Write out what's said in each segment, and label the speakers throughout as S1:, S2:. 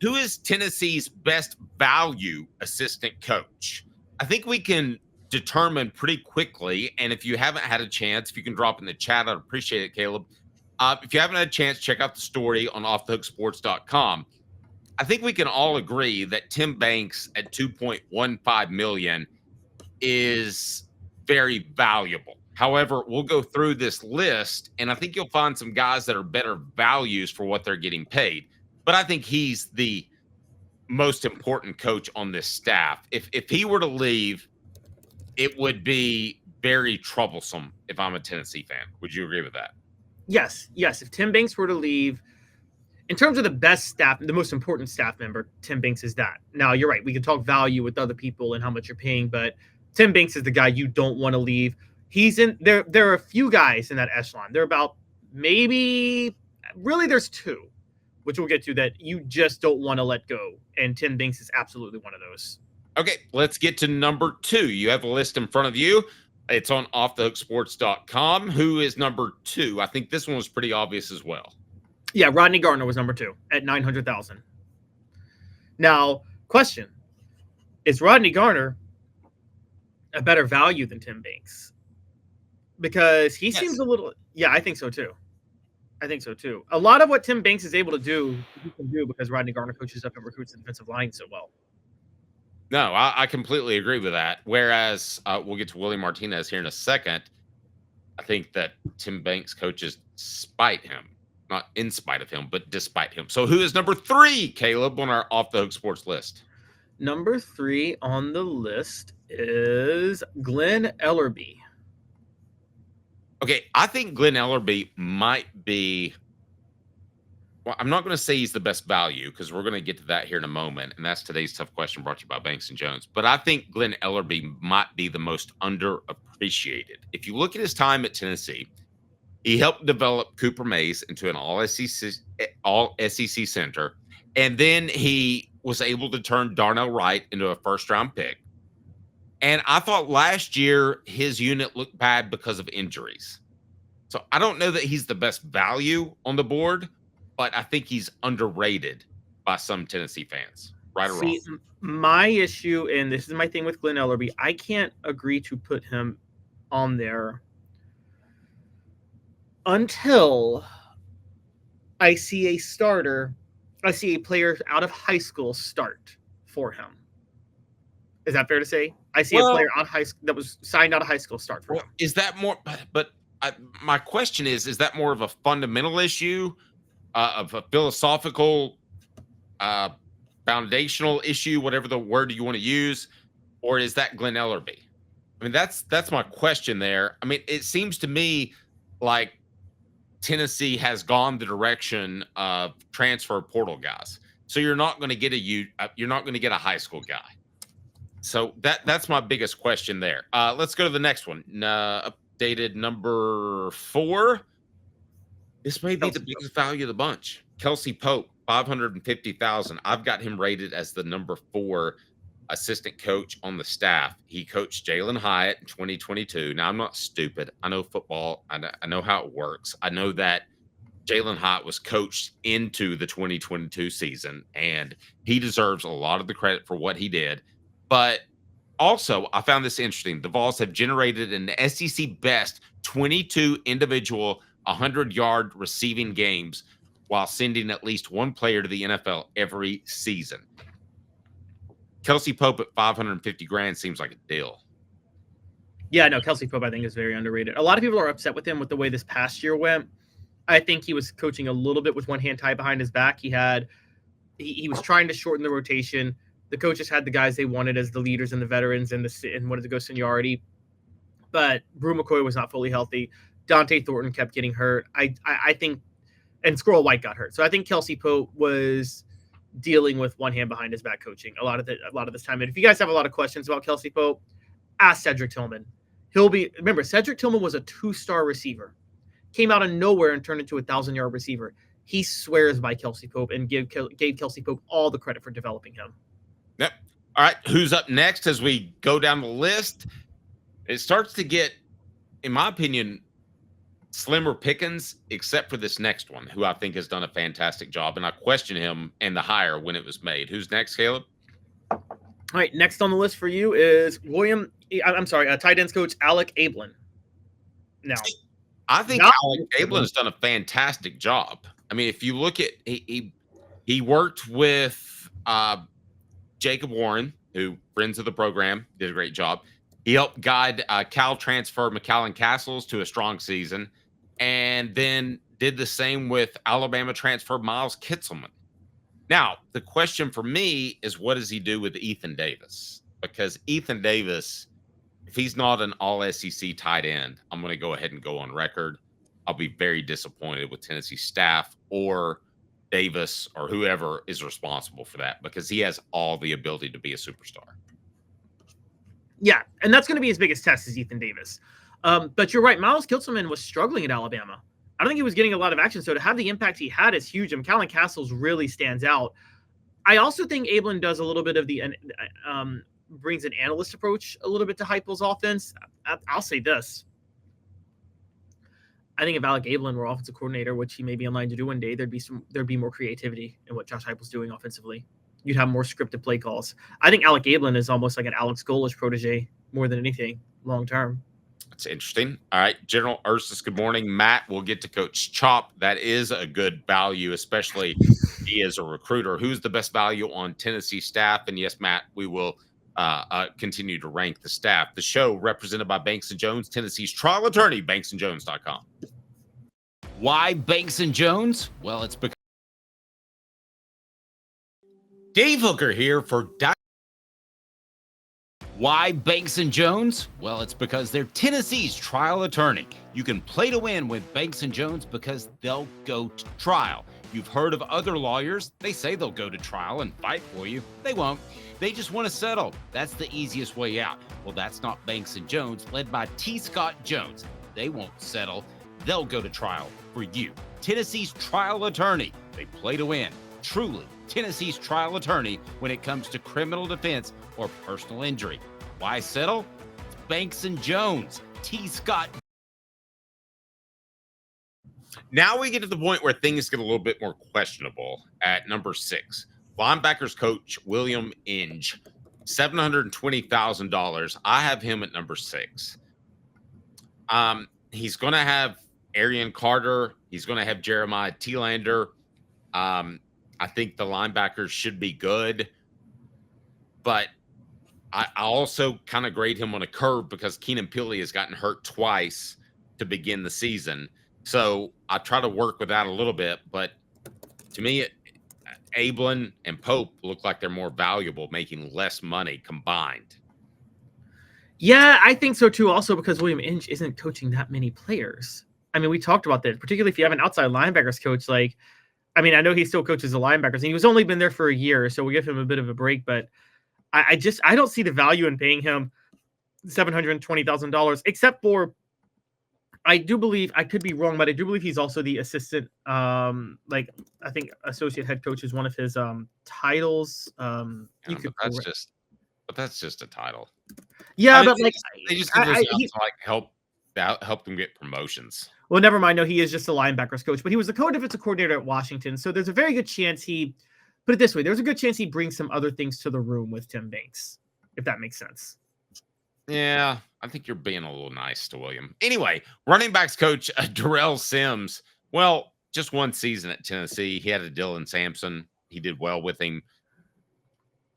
S1: Who is Tennessee's best value assistant coach? I think we can determine pretty quickly. And if you haven't had a chance, if you can drop in the chat, I'd appreciate it, Caleb. If you haven't had a chance, check out the story on offthehooksports.com. I think we can all agree that Tim Banks at 2.15 million is very valuable. However, we'll go through this list, and I think you'll find some guys that are better values for what they're getting paid. But I think he's the most important coach on this staff. If he were to leave, it would be very troublesome if I'm a Tennessee fan. Would you agree with that?
S2: Yes. If Tim Banks were to leave, in terms of the best staff, the most important staff member, Tim Banks is that. Now, you're right. We can talk value with other people and how much you're paying, but Tim Banks is the guy you don't want to leave. He's in there. There are a few guys in that echelon. There are about maybe, really, there's two, which we'll get to, that you just don't want to let go. And Tim Banks is absolutely one of those.
S1: Okay, let's get to number 2. You have a list in front of you. It's on offthehooksports.com. Who is number 2? I think this one was pretty obvious as well.
S2: Yeah, Rodney Garner was number 2 at $900,000. Now, question: is Rodney Garner a better value than Tim Banks? Because he seems a little. Yeah, I think so too. A lot of what Tim Banks is able to do, he can do because Rodney Garner coaches up and recruits the defensive line so well.
S1: No, I completely agree with that. Whereas we'll get to Willie Martinez here in a second. I think that Tim Banks coaches despite him, not in spite of him, but despite him. So who is number 3, Caleb, on our Off the Hook Sports list?
S2: Number 3 on the list is Glenn Ellerbe.
S1: Okay, I think Glenn Ellerbe might be. Well, I'm not going to say he's the best value because we're going to get to that here in a moment. And that's today's tough question brought to you by Banks and Jones. But I think Glenn Ellerbe might be the most underappreciated. If you look at his time at Tennessee, he helped develop Cooper Mays into an all-SEC center. And then he was able to turn Darnell Wright into a first-round pick. And I thought last year his unit looked bad because of injuries. So I don't know that he's the best value on the board, but I think he's underrated by some Tennessee fans, right or wrong.
S2: My issue, and this is my thing with Glenn Ellerbe, I can't agree to put him on there until I see a player out of high school start for him. Is that fair to say? I see a player out of high school that was signed out of high school start for him.
S1: Is that more? But my question is that more of a fundamental issue, of a philosophical, foundational issue, whatever the word you want to use, or is that Glenn Ellerbe? I mean, that's my question there. I mean, it seems to me like Tennessee has gone the direction of transfer portal guys. So you're not going to get a high school guy. So that's my biggest question there. Let's go to the next one. Updated number 4. This may be the biggest value of the bunch. Kelsey Pope, $550,000. I've got him rated as the number 4 assistant coach on the staff. He coached Jalen Hyatt in 2022. Now, I'm not stupid. I know football. I know how it works. I know that Jalen Hyatt was coached into the 2022 season, and he deserves a lot of the credit for what he did. But also, I found this interesting. The Vols have generated an SEC best 22 individual 100-yard receiving games while sending at least one player to the NFL every season. Kelsey Pope at $550,000 seems like a deal.
S2: Yeah, no, Kelsey Pope I think is very underrated. A lot of people are upset with him with the way this past year went. I think he was coaching a little bit with one hand tied behind his back. He was trying to shorten the rotation. The coaches had the guys they wanted as the leaders and the veterans and wanted to go seniority. But Brew McCoy was not fully healthy. Dante Thornton kept getting hurt. I think, and Squirrel White got hurt. So I think Kelsey Pope was dealing with one hand behind his back coaching a lot of this time. And if you guys have a lot of questions about Kelsey Pope, ask Cedric Tillman. Remember, Cedric Tillman was a 2-star receiver. Came out of nowhere and turned into a 1,000-yard receiver. He swears by Kelsey Pope and gave Kelsey Pope all the credit for developing him.
S1: Yep. All right. Who's up next as we go down the list? It starts to get, in my opinion, slimmer pickings, except for this next one, who I think has done a fantastic job. And I question him and the hire when it was made. Who's next, Caleb?
S2: All right, next on the list for you is tight ends coach Alec Abeln. Now,
S1: I think Alec Abeln has done a fantastic job. I mean, if you look at he worked with Jacob Warren, who friends of the program, did a great job. He helped guide Cal transfer McAllen Castles to a strong season, and then did the same with Alabama transfer Miles Kitselman. Now, the question for me is, what does he do with Ethan Davis? Because Ethan Davis, if he's not an all-SEC tight end, I'm going to go ahead and go on record. I'll be very disappointed with Tennessee staff or Davis or whoever is responsible for that, because he has all the ability to be a superstar.
S2: Yeah, and that's going to be his biggest test is Ethan Davis. But you're right. Miles Kitselman was struggling at Alabama. I don't think he was getting a lot of action. So to have the impact he had is huge. And McAllen Castles really stands out. I also think Abeln does a little bit of the brings an analyst approach a little bit to Heupel's offense. I'll say this. I think if Alec Abeln were offensive coordinator, which he may be in line to do one day, there'd be more creativity in what Josh Heupel's doing offensively. You'd have more scripted play calls. I think Alec Abeln is almost like an Alex Golesh protege more than anything long term.
S1: That's interesting. All right, General Ursus, good morning. Matt, we'll get to Coach Chop. That is a good value, especially he is a recruiter. Who's the best value on Tennessee staff? And yes, Matt, we will continue to rank the staff. The show represented by Banks & Jones, Tennessee's trial attorney, banksandjones.com.
S3: Why Banks & Jones? Well, it's because
S1: Dave Hooker here for
S3: Why Banks & Jones? Well, it's because they're Tennessee's trial attorney. You can play to win with Banks & Jones because they'll go to trial. You've heard of other lawyers. They say they'll go to trial and fight for you. They won't. They just want to settle. That's the easiest way out. Well, that's not Banks & Jones, led by T. Scott Jones. They won't settle. They'll go to trial for you. Tennessee's trial attorney. They play to win. Truly Tennessee's trial attorney when it comes to criminal defense or personal injury. Why settle? It's Banks & Jones. T. Scott.
S1: Now we get to the point where things get a little bit more questionable at number 6. Linebackers coach William Inge, $720,000. I have him at number 6. He's going to have Arian Carter. He's going to have Jeremiah Thielander. I think the linebackers should be good, but I also kind of grade him on a curve because Keenan Pili has gotten hurt twice to begin the season. So I try to work with that a little bit, but to me, Abeln and Pope look like they're more valuable, making less money combined.
S2: Yeah, I think so too. Also because William Inge isn't coaching that many players. I mean, we talked about that, particularly if you have an outside linebackers coach. I know he still coaches the linebackers, and he was only been there for a year, so we give him a bit of a break. But I don't see the value in paying him $720,000, except for I do believe, I could be wrong, but I do believe he's also the assistant. I think associate head coach is one of his titles.
S1: That's just a title.
S2: Yeah,
S1: they just give those out to help them get promotions.
S2: Well, never mind. No, he is just a linebackers coach, but he was the co-defensive coordinator at Washington. So there's a very good chance put it this way, there's a good chance he brings some other things to the room with Tim Banks, if that makes sense.
S1: Yeah, I think you're being a little nice to William. Anyway, running backs coach Darrell Sims. Well, just one season at Tennessee. He had a Dylan Sampson. He did well with him.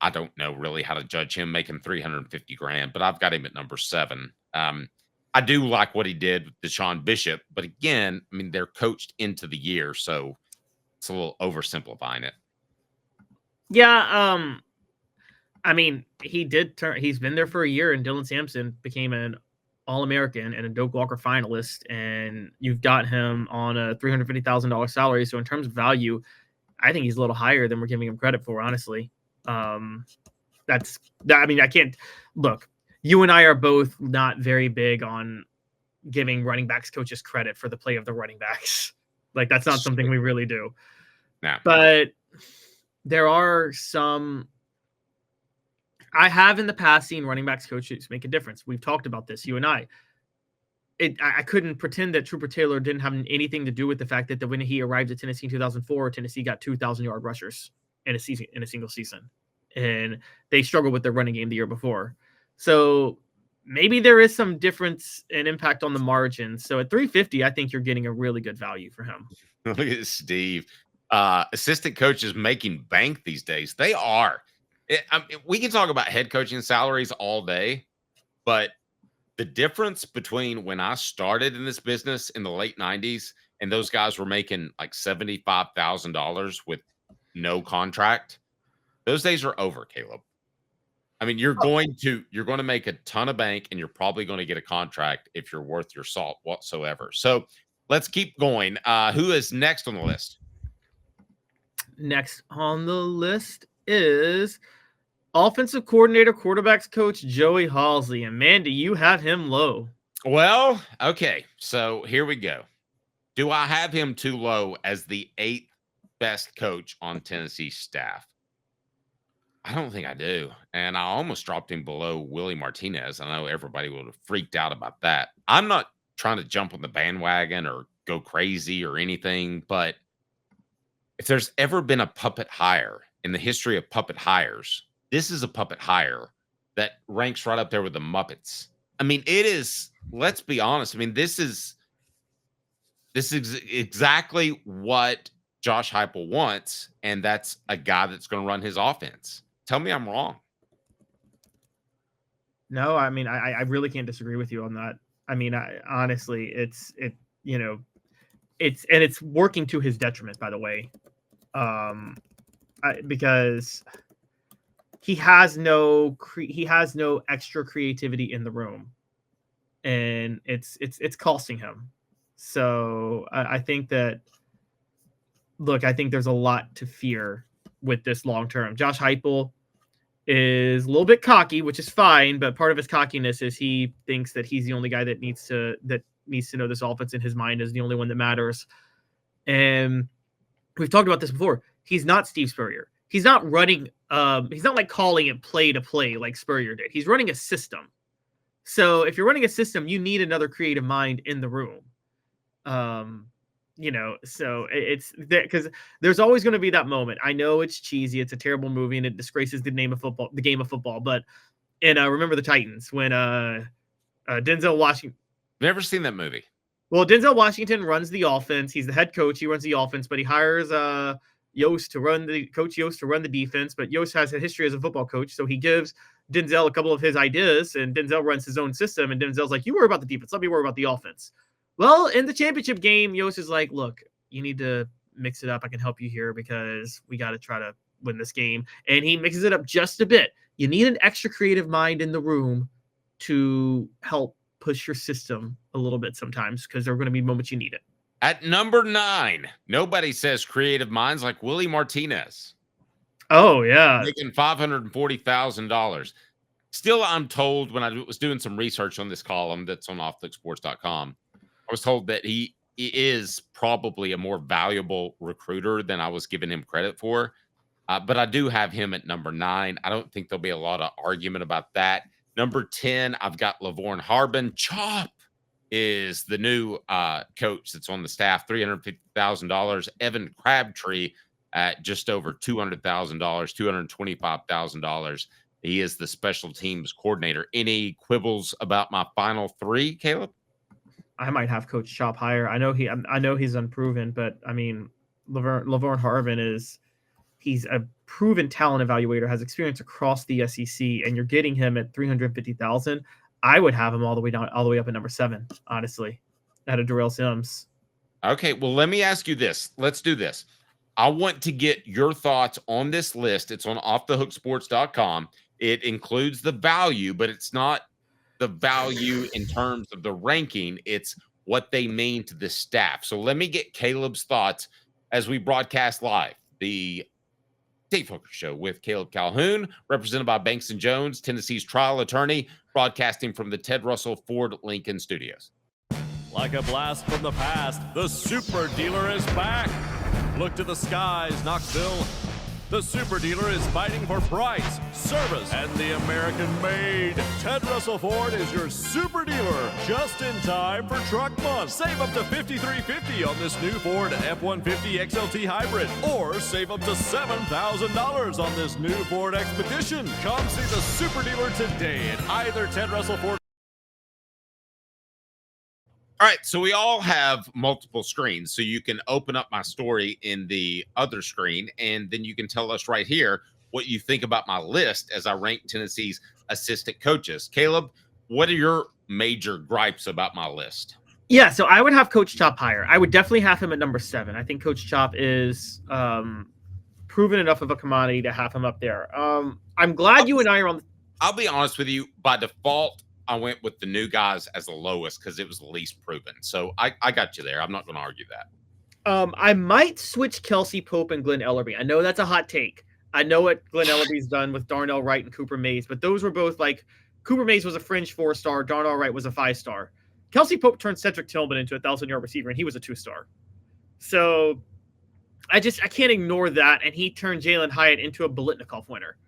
S1: I don't know really how to judge him making $350,000, but I've got him at number 7. I do like what he did with Deshaun Bishop, but again, I mean, they're coached into the year, so it's a little oversimplifying it.
S2: Yeah, he's been there for a year, and Dylan Sampson became an All-American and a Doak Walker finalist, and you've got him on a $350,000 salary. So in terms of value, I think he's a little higher than we're giving him credit for, honestly. I can't look. You and I are both not very big on giving running backs coaches credit for the play of the running backs. That's not something we really do.
S1: Nah.
S2: But there are some. I have in the past seen running backs coaches make a difference. We've talked about this, you and I. I couldn't pretend that Trooper Taylor didn't have anything to do with the fact that when he arrived at Tennessee in 2004, Tennessee got 2,000-yard rushers in a single season, and they struggled with their running game the year before. So maybe there is some difference in impact on the margin. So at 350, I think you're getting a really good value for him.
S1: Look at Steve. Assistant coaches making bank these days. They are. We can talk about head coaching salaries all day, but the difference between when I started in this business in the late 90s and those guys were making like $75,000 with no contract, those days are over, Caleb. I mean, you're going to make a ton of bank, and you're probably going to get a contract if you're worth your salt whatsoever. So let's keep going. Who is next on the list?
S2: Next on the list is offensive coordinator, quarterbacks coach Joey Halzle. And man, do you have him low?
S1: Well, okay. So here we go. Do I have him too low as the 8th best coach on Tennessee's staff? I don't think I do. And I almost dropped him below Willie Martinez. I know everybody would have freaked out about that. I'm not trying to jump on the bandwagon or go crazy or anything, but if there's ever been a puppet hire in the history of puppet hires, this is a puppet hire that ranks right up there with the Muppets. I mean, it is, let's be honest. I mean, this is exactly what Josh Heupel wants, and that's a guy that's going to run his offense. Tell me I'm wrong.
S2: No, I mean, I really can't disagree with you on that. I mean, honestly, it's working to his detriment, by the way, because he has no extra creativity in the room, and it's costing him. So I think that, look, I think there's a lot to fear with this long term. Josh Heupel is a little bit cocky, which is fine, but part of his cockiness is he thinks that he's the only guy that needs to know this offense in his mind, is the only one that matters. And we've talked about this before. He's not Steve Spurrier. He's not running. He's not like calling it play to play like Spurrier did. He's running a system. So if you're running a system, you need another creative mind in the room. So it's because there's always going to be that moment. I know it's cheesy. It's a terrible movie and it disgraces the game of football. But Remember the Titans, when Denzel Washington.
S1: Never seen that movie.
S2: Well, Denzel Washington runs the offense. He's the head coach. He runs the offense, but he hires Yost to run the defense. But Yost has a history as a football coach, so he gives Denzel a couple of his ideas, and Denzel runs his own system. And Denzel's like, "You worry about the defense. Let me worry about the offense." Well, in the championship game, Yost is like, "Look, you need to mix it up. I can help you here because we got to try to win this game." And he mixes it up just a bit. You need an extra creative mind in the room to help push your system a little bit sometimes, because there are going to be moments you need it.
S1: At number 9, nobody says creative minds like Willie Martinez.
S2: Oh, yeah.
S1: Making $540,000. Still, I'm told, when I was doing some research on this column that's on offlicksports.com, I was told that he is probably a more valuable recruiter than I was giving him credit for. But I do have him at number 9. I don't think there'll be a lot of argument about that. Number 10, I've got LaVorn Harbin. Chop is the new coach that's on the staff, $350,000. Evan Crabtree at just over $200,000, $225,000. He is the special teams coordinator. Any quibbles about my final 3, Caleb?
S2: I might have Coach Chop higher. I know he's unproven, but I mean, LaVorn Harbin he's a proven talent evaluator, has experience across the SEC, and you're getting him at $350,000. I would have him all the way up at number 7, honestly, out of Darrell Sims.
S1: Okay, well, let me ask you this. Let's do this. I want to get your thoughts on this list. It's on offthehooksports.com. It includes the value, but it's not the value in terms of the ranking. It's what they mean to the staff. So let me get Caleb's thoughts as we broadcast live. The Dave Hooker Show with Caleb Calhoun, represented by Banks & Jones, Tennessee's trial attorney, broadcasting from the Ted Russell Ford Lincoln Studios.
S4: Like a blast from the past, the super dealer is back. Look to the skies, Knoxville. The Super Dealer is fighting for price, service, and the American made. Ted Russell Ford is your Super Dealer, just in time for Truck Month. Save up to $5,350 on this new Ford F-150 XLT Hybrid, or save up to $7,000 on this new Ford Expedition. Come see the Super Dealer today at either Ted Russell Ford.
S1: All right, so we all have multiple screens, so you can open up my story in the other screen, and then you can tell us right here what you think about my list as I rank Tennessee's assistant coaches. Caleb, what are your major gripes about my list?
S2: Yeah, so I would have Coach Chop higher. I would definitely have him at number 7. I think Coach Chop is proven enough of a commodity to have him up there. I'm glad you and I are on.
S1: I'll be honest with you, by default, I went with the new guys as the lowest because it was the least proven. So I got you there. I'm not going to argue that.
S2: I might switch Kelsey Pope and Glenn Ellerbe. I know that's a hot take. I know what Glenn Ellerbe's done with Darnell Wright and Cooper Mays, but those were both like Cooper Mays was a fringe 4-star. Darnell Wright was a 5-star. Kelsey Pope turned Cedric Tillman into a 1,000-yard receiver, and he was a 2-star. So I can't ignore that. And he turned Jalen Hyatt into a Biletnikoff winner.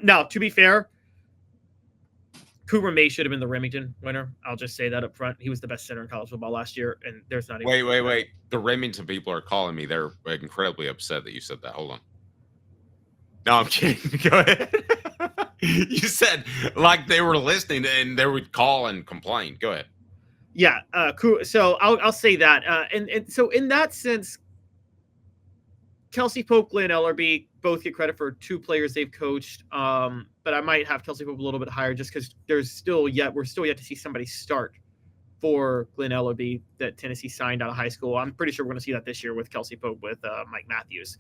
S2: Now, to be fair, Cooper Mays should have been the Remington winner. I'll just say that up front. He was the best center in college football last year, and there's not even.
S1: Wait. The Remington people are calling me. They're incredibly upset that you said that. Hold on. No, I'm kidding. Go ahead. You said like they were listening and they would call and complain. Go ahead.
S2: Yeah. Cool. So I'll say that. And so in that sense, Kelsey Pope, Glenn Ellerbe both get credit for 2 players they've coached. But I might have Kelsey Pope a little bit higher just because we're still yet to see somebody start for Glenn Ellerbe that Tennessee signed out of high school. I'm pretty sure we're going to see that this year with Kelsey Pope with Mike Matthews.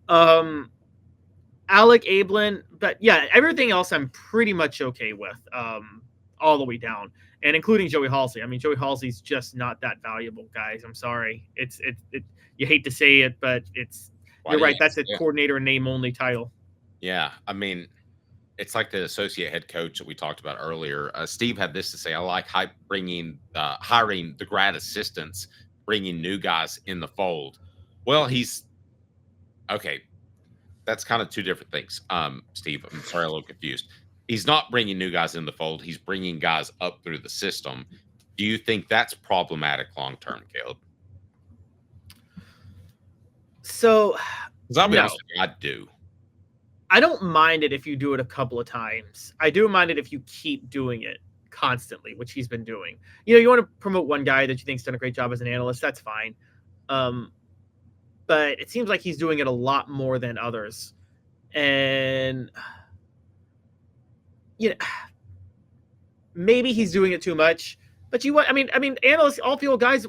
S2: Alec Abeln, but yeah, everything else I'm pretty much okay with all the way down, and including Joey Halsey. I mean, Joey Halsey's just not that valuable, guys. I'm sorry. It's you hate to say it, but you're right. That's a coordinator in name only title.
S1: Yeah, I mean, it's like the associate head coach that we talked about earlier. Steve had this to say: I like hiring the grad assistants, bringing new guys in the fold. Well, he's okay. That's kind of 2 different things. Steve, I'm sorry, a little confused. He's not bringing new guys in the fold. He's bringing guys up through the system. Do you think that's problematic long term, Caleb?
S2: So,
S1: because I'll be honest with you, I do.
S2: I don't mind it if you do it a couple of times. I do mind it if you keep doing it constantly, which he's been doing. You know, you want to promote one guy that you think's done a great job as an analyst. That's fine. But it seems like he's doing it a lot more than others. And, you know, maybe he's doing it too much. But I mean, analysts, all field guys,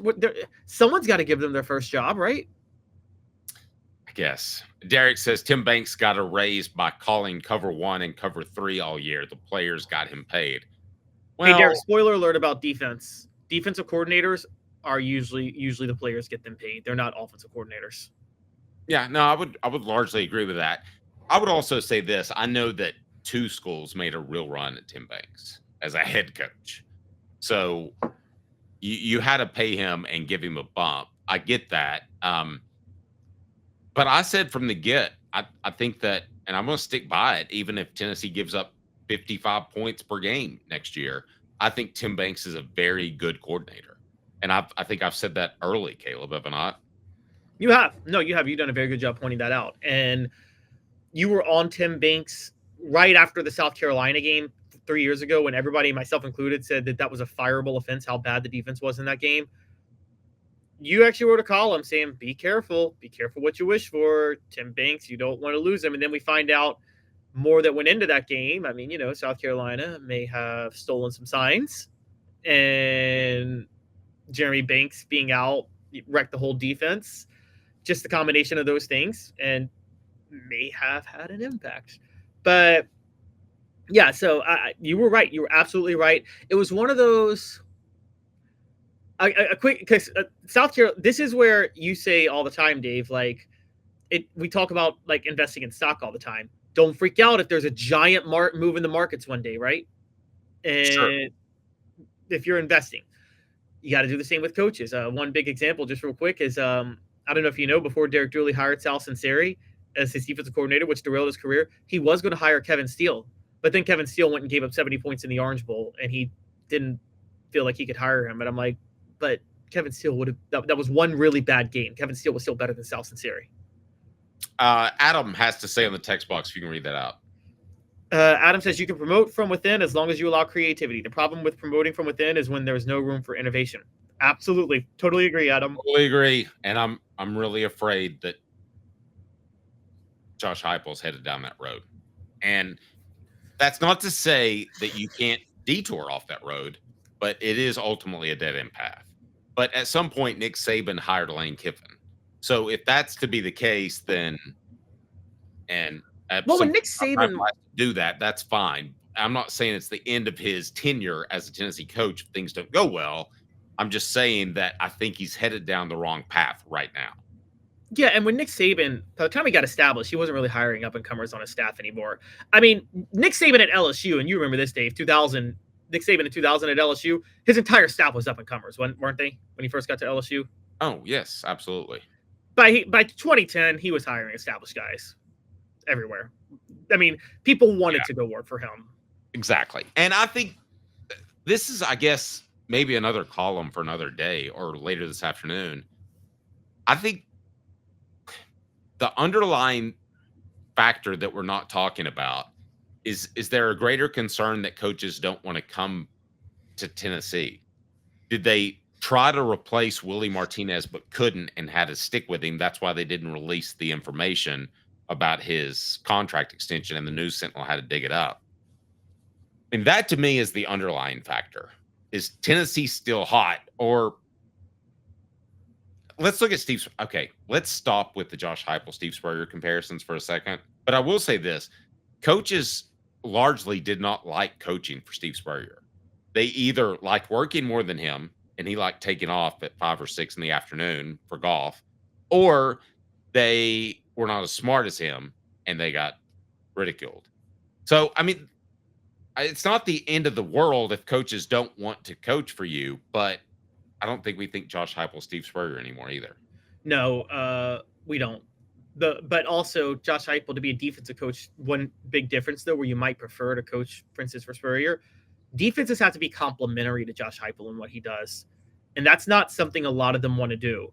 S2: someone's got to give them their first job, right?
S1: I guess. Derek says Tim Banks got a raise by calling cover 1 and cover 3 all year. The players got him paid.
S2: Well, hey, Derek, spoiler alert about defense. Defensive coordinators are usually the players get them paid. They're not offensive coordinators.
S1: Yeah, no, I would largely agree with that. I would also say this. I know that 2 schools made a real run at Tim Banks as a head coach. So you had to pay him and give him a bump. I get that. But I said from the get, I think that, and I'm going to stick by it, even if Tennessee gives up 55 points per game next year, I think Tim Banks is a very good coordinator. And I think I've said that early, Caleb, have I not?
S2: You have. No, you have. You've done a very good job pointing that out. And you were on Tim Banks right after the South Carolina game 3 years ago when everybody, myself included, said that was a fireable offense, how bad the defense was in that game. You actually wrote a column saying, be careful what you wish for. Tim Banks, you don't want to lose him. And then we find out more that went into that game. I mean, you know, South Carolina may have stolen some signs, and Jeremy Banks being out wrecked the whole defense. Just the combination of those things, and may have had an impact. But yeah, so you were right. You were absolutely right. It was one of those. A quick, because South Carolina, this is where you say all the time, Dave, like we talk about like investing in stock all the time. Don't freak out if there's a giant move in the markets one day, right? And sure. If you're investing, you got to do the same with coaches. One big example, just real quick, is I don't know if you know, before Derek Dooley hired Sal Sunseri, as his defensive coordinator, which derailed his career. He was going to hire Kevin Steele, but then Kevin Steele went and gave up 70 points in the Orange Bowl, and he didn't feel like he could hire him. And I'm like, but Kevin Steele would have, that was one really bad game. Kevin Steele was still better than Sal Sinceri.
S1: Adam has to say on the text box, if you can read that out.
S2: Adam says you can promote from within as long as you allow creativity. The problem with promoting from within is when there's no room for innovation. Absolutely. Totally agree, Adam.
S1: Totally agree. And I'm really afraid that Josh Heupel's headed down that road. And that's not to say that you can't detour off that road, but it is ultimately a dead-end path. But at some point, Nick Saban hired Lane Kiffin. So if that's to be the case, then when
S2: Nick Saban
S1: do that, that's fine. I'm not saying it's the end of his tenure as a Tennessee coach if things don't go well. I'm just saying that I think he's headed down the wrong path right now.
S2: Yeah, and when Nick Saban, by the time he got established, he wasn't really hiring up-and-comers on his staff anymore. I mean, Nick Saban at LSU, and you remember this, Dave, Nick Saban in 2000 at LSU, his entire staff was up-and-comers, weren't they, when he first got to LSU?
S1: Oh, yes, absolutely.
S2: By 2010, he was hiring established guys everywhere. I mean, people wanted to go work for him.
S1: Exactly. And I think this is, I guess, maybe another column for another day or later this afternoon. I think the underlying factor that we're not talking about is there a greater concern that coaches don't want to come to Tennessee? Did they try to replace Willie Martinez but couldn't and had to stick with him? That's why they didn't release the information about his contract extension, and the News Sentinel had to dig it up. And that to me is the underlying factor. Is Tennessee still hot? Or let's look at Steve. Okay, let's stop with the Josh Heupel, Steve Spurrier comparisons for a second. But I will say this. Coaches largely did not like coaching for Steve Spurrier. They either liked working more than him, and he liked taking off at 5 or 6 in the afternoon for golf, or they were not as smart as him, and they got ridiculed. So, I mean, it's not the end of the world if coaches don't want to coach for you, but I don't think we think Josh Heupel, Steve Spurrier anymore either.
S2: No, we don't. But also Josh Heupel to be a defensive coach, one big difference though, where you might prefer to coach, for instance, for Spurrier, defenses have to be complementary to Josh Heupel and what he does. And that's not something a lot of them want to do.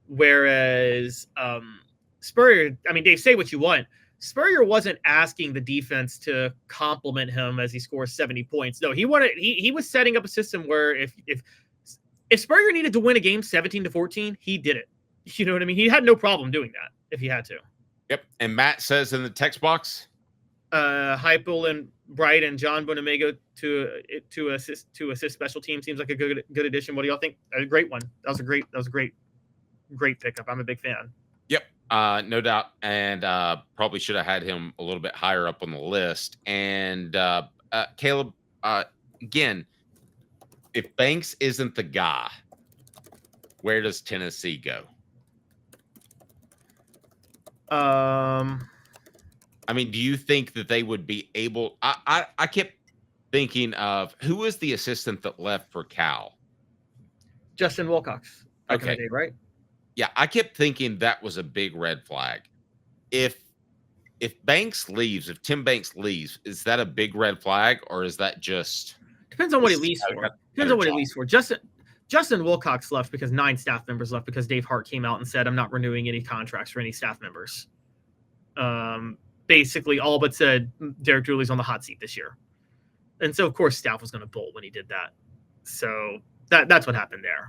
S2: Whereas Spurrier, I mean, Dave, say what you want. Spurrier wasn't asking the defense to compliment him as he scores 70 points. No, he was setting up a system where if Spurrier needed to win a game 17-14, he did it. You know what I mean? He had no problem doing that if he had to.
S1: Yep. And Matt says in the text box,
S2: Heupel and Bright and John Bonamego to assist special team seems like a good addition. What do y'all think? A great one. That was a great pickup. I'm a big fan.
S1: Yep. No doubt. And probably should have had him a little bit higher up on the list. And Caleb, again, if Banks isn't the guy, where does Tennessee go? I mean, do you think that they would be able? I kept thinking of who was the assistant that left for Cal?
S2: Justin Wilcox.
S1: Okay.
S2: Day, right?
S1: Yeah, I kept thinking that was a big red flag. If Banks leaves, if Tim Banks leaves, is that a big red flag, or is that just
S2: depends on what he leaves for? Depends on what he leaves for. Justin Wilcox left because 9 staff members left because Dave Hart came out and said, I'm not renewing any contracts for any staff members. Basically all but said Derek Dooley's on the hot seat this year. And so, of course, staff was going to bolt when he did that. So that's what happened there.